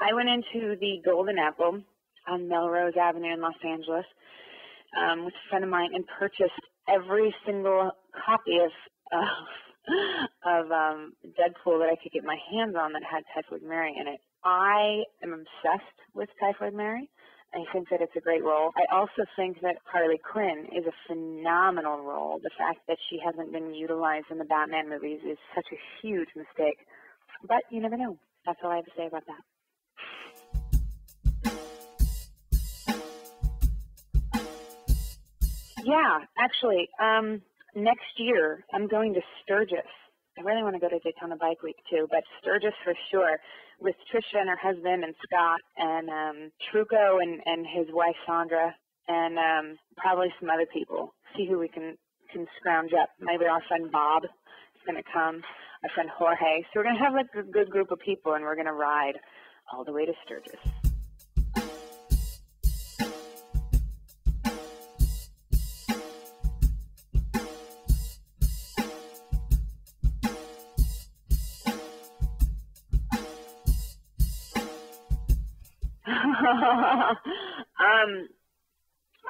I went into the Golden Apple on Melrose Avenue in Los Angeles with a friend of mine and purchased every single copy of Deadpool that I could get my hands on that had Typhoid Mary in it. I am obsessed with Typhoid Mary. I think that it's a great role. I also think that Harley Quinn is a phenomenal role. The fact that she hasn't been utilized in the Batman movies is such a huge mistake. But you never know. That's all I have to say about that. Yeah, actually, next year I'm going to Sturgis. I really want to go to Daytona Bike Week too, but Sturgis for sure, with Trisha and her husband and Scott and Trucco and his wife Sandra and probably some other people. See who we can scrounge up. Maybe our friend Bob is going to come, our friend Jorge. So we're going to have like a good group of people, and we're going to ride all the way to Sturgis.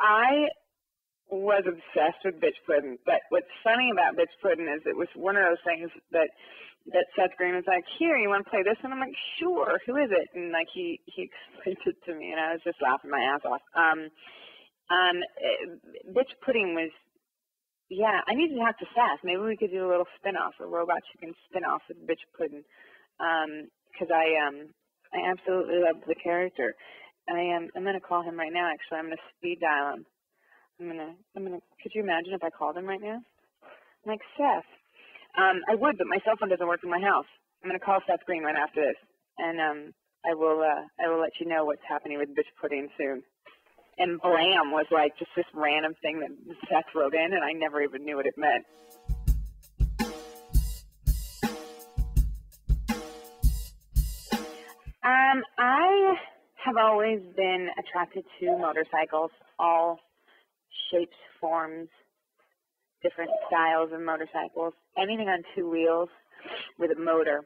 I was obsessed with bitch pudding, but what's funny about bitch pudding is it was one of those things that Seth Green was like, here, you want to play this? And I'm like, sure, who is it? And like he explained it to me, and I was just laughing my ass off. Bitch pudding was, yeah, I need to talk to Seth. Maybe we could do a little spin-off, a Robot Chicken spin-off with bitch pudding, because I absolutely love the character. I'm going to call him right now, actually. I'm going to speed dial him. Could you imagine if I called him right now? I'm like, Seth. I would, but my cell phone doesn't work in my house. I'm going to call Seth Green right after this, and I will let you know what's happening with bitch pudding soon. And blam was like just this random thing that Seth wrote in, and I never even knew what it meant. I have always been attracted to motorcycles, all shapes, forms, different styles of motorcycles, anything on two wheels with a motor.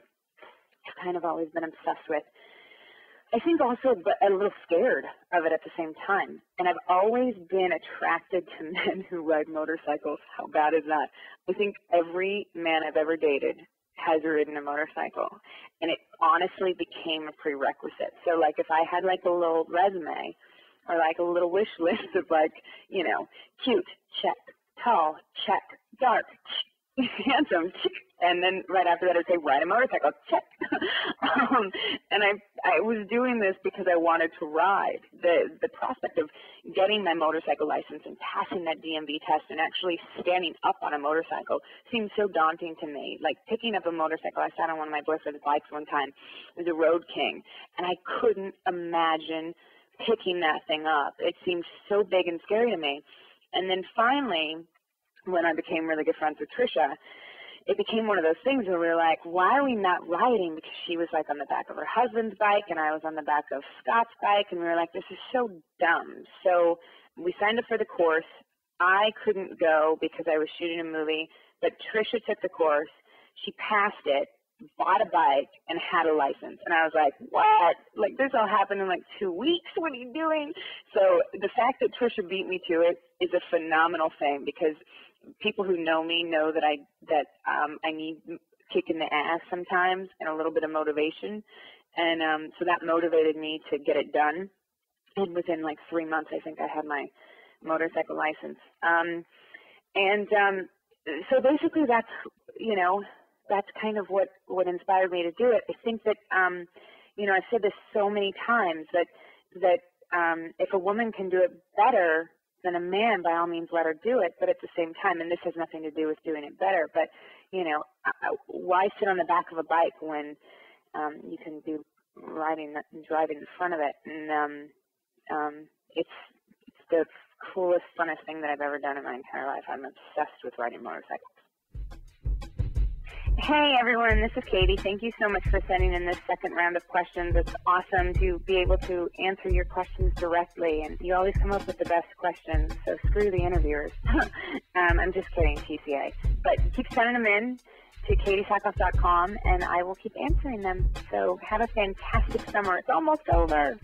I've kind of always been obsessed with. I think also a little scared of it at the same time. And I've always been attracted to men who ride motorcycles. How bad is that? I think every man I've ever dated has ridden a motorcycle, and it honestly became a prerequisite. So like if I had like a little resume or like a little wish list of like, you know, cute, check, tall, check, dark, handsome, check, and then right after that I'd say ride a motorcycle, check. And I was doing this because I wanted to ride. The prospect of getting my motorcycle license and passing that DMV test and actually standing up on a motorcycle seemed so daunting to me. Like picking up a motorcycle, I sat on one of my boyfriend's bikes one time. It was a Road King, and I couldn't imagine picking that thing up. It seemed so big and scary to me. And then finally, when I became really good friends with Trisha, it became one of those things where we were like, why are we not riding? Because she was like on the back of her husband's bike and I was on the back of Scott's bike, and we were like, this is so dumb. So we signed up for the course. I couldn't go because I was shooting a movie, but Trisha took the course. She passed it, bought a bike, and had a license. And I was like, what? Like, this all happened in like 2 weeks? What are you doing? So the fact that Trisha beat me to it is a phenomenal thing, because people who know me know that I need kick in the ass sometimes and a little bit of motivation. And so that motivated me to get it done. And within like 3 months, I think I had my motorcycle license. So basically that's, you know, that's kind of what inspired me to do it. I think that, you know, I've said this so many times that if a woman can do it better than a man, by all means, let her do it. But at the same time, and this has nothing to do with doing it better, but, you know, why sit on the back of a bike when you can do riding and driving in front of it? And it's the coolest, funnest thing that I've ever done in my entire life. I'm obsessed with riding motorcycles. Hey everyone, this is Katie. Thank you so much for sending in this second round of questions. It's awesome to be able to answer your questions directly, and you always come up with the best questions, so screw the interviewers. I'm just kidding, TCA. But keep sending them in to kateesackhoff.com, and I will keep answering them. So have a fantastic summer. It's almost over.